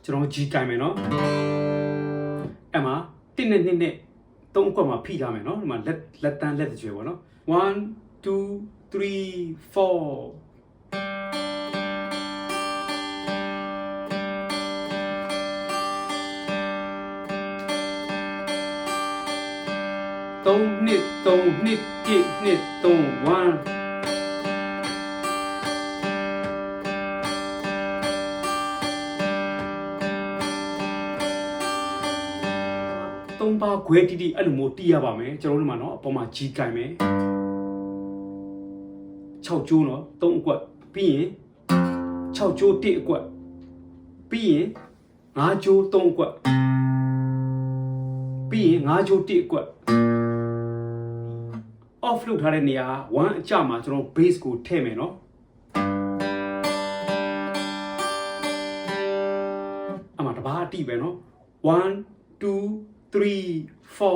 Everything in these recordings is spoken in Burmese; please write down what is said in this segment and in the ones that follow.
ကျွန်တော် G ကိုင်မယ်နော်အဲ့မှာ1နဲ့2နဲ့3အကွက်မှာဖိထားမယ်နော်ဒီမှာလက်တန်းလက်တစ်ကျွဲပေါ့နော်1 2 3 43 2 3 2 1 2 3 1သုံးပါးခွဲတိတိအဲ့လိုမျိုးတီးရပါမယ်ကျွန်တော်တို့မှာเนาะအပေါ်မှာ G ကိုင်မယ်6ကျိုးเนาะ3အကွက်ပြီးရင်6ကျိုး1အကွက်ပြီးရင်5ကျိုး3အကွက်ပြီးရင်5ကျိုး1အကွက် off လုပ်ထားတဲ့နေရာ1အကျမှာကျွန်တော် base ကိုထည့်မယ်เนาะအမှတပါးတိပဲเนาะ1 2 3 4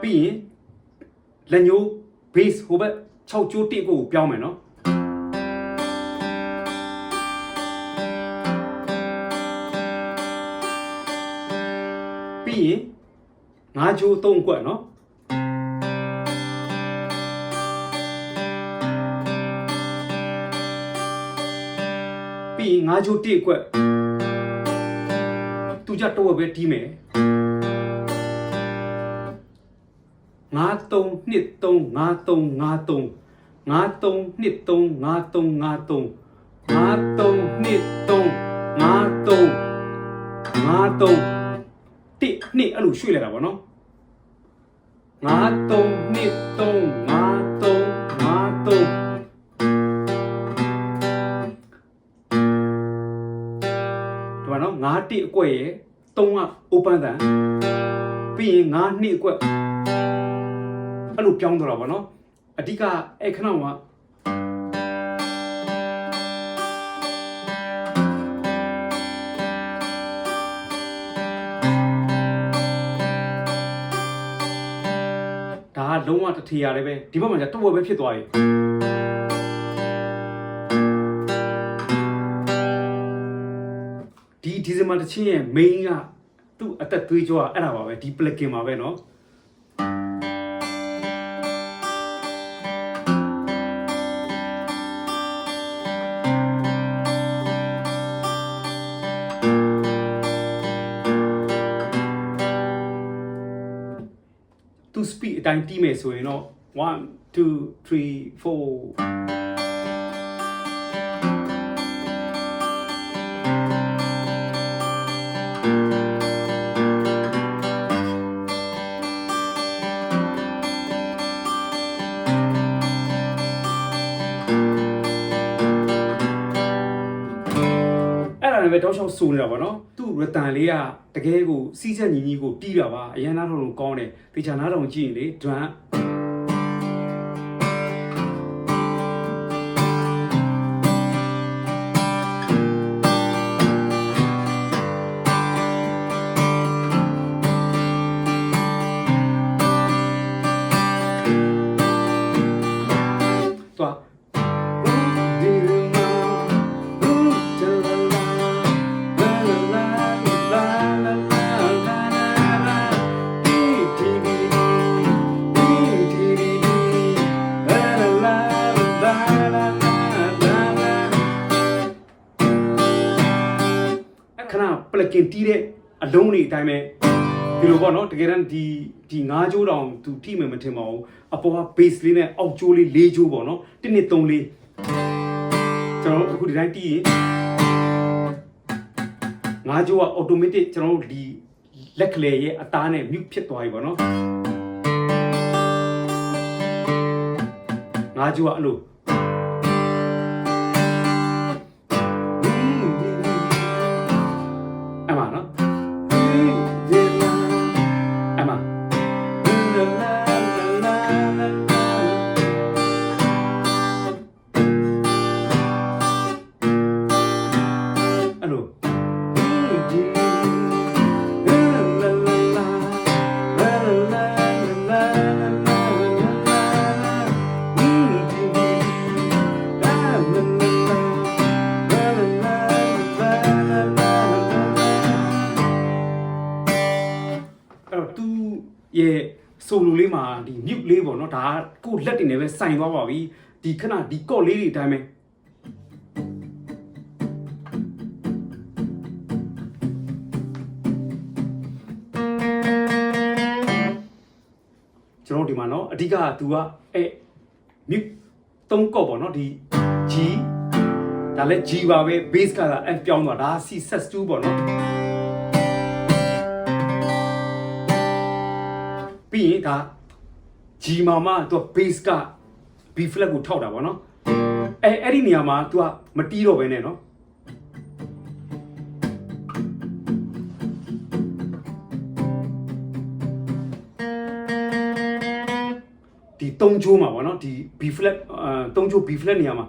ပြီးရင်လက်ညိုး base ဟိုဘက်6ကျိုး1ကိုပြောင်းမယ်နော်ပြီးရင်5ကျိုး3ကွက်နော်ပြီးရင်5ကျိုး1ကွက်သူကြတော့ပဲတီးမယ်5 3 2 3 5 3 5 3 5 3 2 3 5 3 5 3 5 3 2 3 5 3 5 3 တစ်နှစ်အဲ့လိုရွှေ့လိုက်တာပေါ့နော်5 3 2 3 5 3 5 3ဒီမှာနော်5 1အကွက်ရယ်3က open တန်ပြီးရင်5 2အကွက်အဲ့လိုပြောင်းတော့တာပေါ့နော်အဓိကအဲ့ခဏကဒါကလုံးဝတစ်ထီရတယ်ပဲဒီဘက်မှာကျတော့ပဲဖြစ်သွားပြီဒီဇင်ဘာတချင်းရဲ့ main ကသူ့အသက်သွေးကြောအဲ့ဒါပါပဲဒီ plugin မှာပဲเนาะသူ speed အတိုင်းတီးမယ်ဆိုရင်တော့1 2 3 4ပဲတောက်လျှောက်ဆူနေတာပေါ့နော်သူ့ရတန်လေးကတကယ်ကိုစီးချက်ညီညီကိုတီးတာပါအရန်နားထောင်လို့ကောင်းတယ်တေချာနားထောင်ကြည့်ရင်လေဒွမ်plugin တီးတဲ့အလုံးတွေအတိုင်းပဲဒီလိုပေါ့နော်တကယ်တမ်းဒီ5ကျိုးတောင်သူထိမယ်မထင်ပါဘူးအပေါ်က base လေးနဲ့အောက်ကျိုးလေး4ကျိုးပေါ့နော်1 2 3 4ကျွန်တော်အခုဒီတိုင်းတီးရင်5ကျိုးက automatic ကျွန်တော်တို့ဒီလက်ကလေးရဲ့အသားနဲ့ mute ဖြစ်သွားပြီပေါ့နော်5ကျိုးကအဲ့လို solo လေးမှာဒီ mute လေးပေါ့နော်ဒါကိုလက်တွေနဲ့ပဲစိုင်သွားပါပြီဒီခဏဒီကော့လေးတွေအတိုင်းပဲကျွန်တော်ဒီမှာနော်အဓိက तू ကmute 3ကော့ပေါ့နော်ဒီ G ဒါလည်း G ပါပဲ bass က F ပြောင်းသွားဒါ C sus2 ပေါ့နော်ပြီးရင်ဒါ G မှာမှ तू bass က B flat ကိုထောက်တာပေါ့နော်အဲ့ဒီနေရာမှာ तू ကမတီးတော့ဘဲနဲ့နော်ဒီ3ချိုးမှာပေါ့နော်ဒီ B flat 3ချိုး B flat နေရာမှာ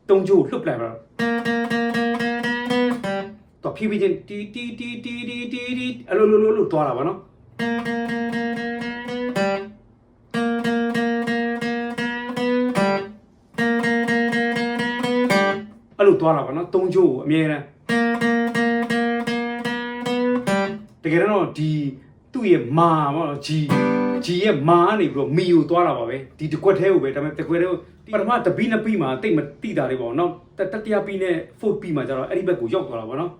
3ချိုးလှုပ်လိုက်ပါတော့ဖြည်းဖြည်းချင်းတီအဲ့လိုသွားတာပါနော်အဲ့လိုသွားတာပါနော်3ချိုးကိုအမြဲတမ်းတကယ်တော့ဒီသူ့ရဲ့မာပေါ့နော် G ရဲ့မာကနေပြီးတော့မီကိုသွားတာပါပဲဒီတကွက်သေးကိုပဲဒါပေမဲ့တကွက်သေးကိုပထမတပီးနှစ်ပီးမှာတိတ်မတိတာလေးပေါ့နော်တတိယပီးနဲ့ fourth ပီးမှာကျတော့အဲ့ဒီဘက်ကိုရောက်သွားတာပေါ့နော်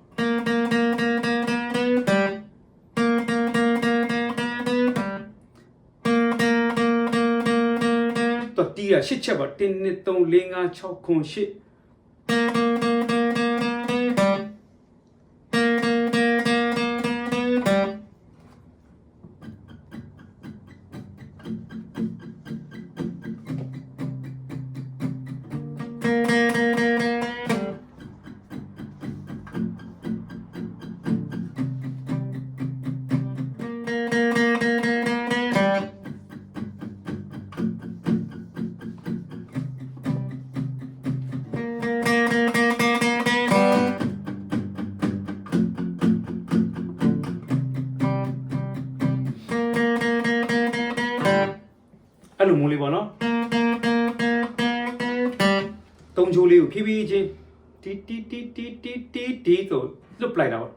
တော့တီးရ8ချက်ပါ1 2 3 4 5 6 9 8အဲ့လိုမျိုးလေးပေါ့နော်3ချိုးလေးကိုဖြည်းဖြည်းချင်းတီကိုလွတ်ပလိုက်တာပေါ့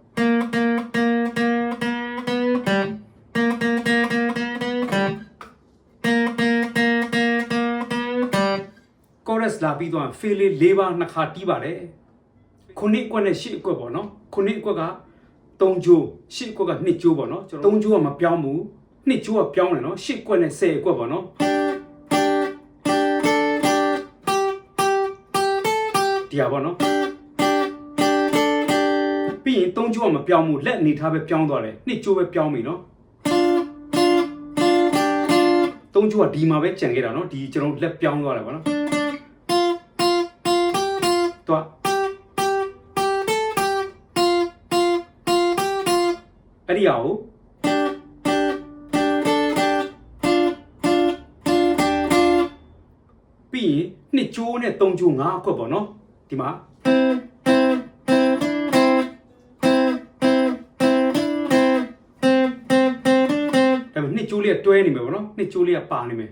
ကောရက်စ်လာပြီးတော့ဖေးလေး၄ပါး2ခါတီးပါတယ်ခုနှစ်အကွက်နဲ့8အကွက်ပေါ့နော်ခုနှစ်အကွက်က3ချိုး8အကွက်က2ချိုးပေါ့နော်ကျွန်တော်3ချိုးကမပြောင်းဘူး2ချိုးကပြောင်းတယ်နော်8အကွက်နဲ့10အကွက်ပေါ့နော်ဒီပါနော်ပြီးရင်3ချိုးကမပြောင်းဘူးလက်အနေထားပဲပြောင်းသွားတယ်2ချိုးပဲပြောင်းပြီနော်3ချိုးကဒီမှာပဲကြံခဲ့တာနော်ဒီကျွန်တော်လက်ပြောင်းသွားတယ်ပေါ့နော်တော့အဲ့ဒီဟာကိုပြီးရင်2ချိုးနဲ့3ချိုး5အခွက်ပေါ့နော်ဒီမှာဒါပေမဲ့2ချိုးလေးကတွဲနေမယ်ပေါ့နော်2ချိုးလေးကပါနေမယ်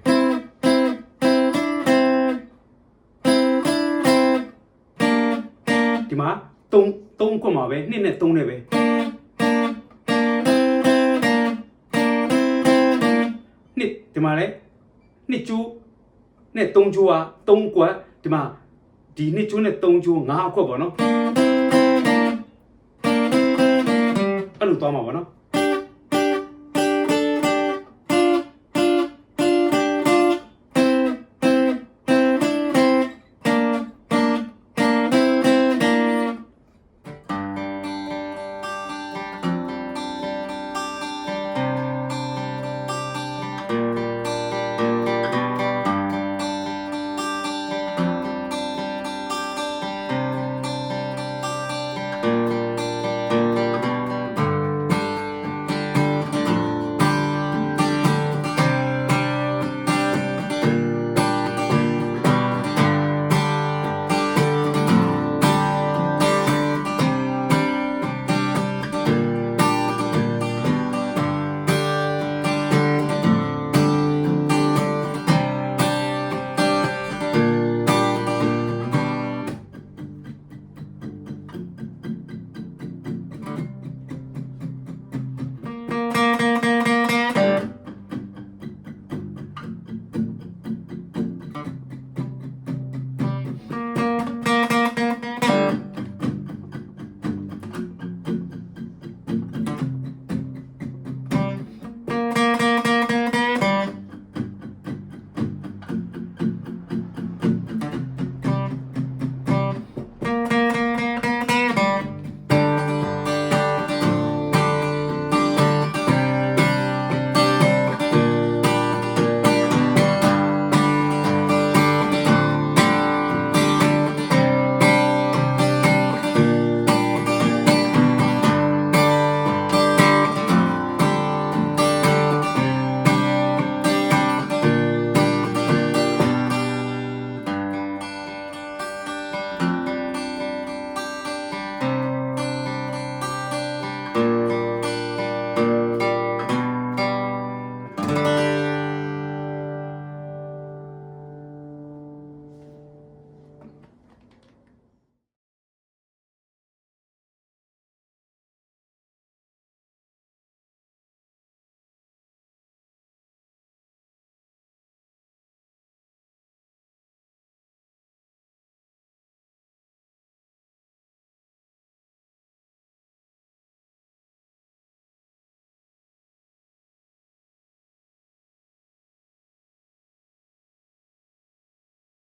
ဒီမှာ3ခွက်မှာပဲ2နဲ့3နဲ့ပဲဒီမှာလဲ2ချိုးနဲ့3ချိုးက3ခွက်ဒီမှာဒီ2ချိုးနဲ့3ချိုး5ခွက်ပေါ့နော်အဲ့လိုသွားမှာပေါ့နော်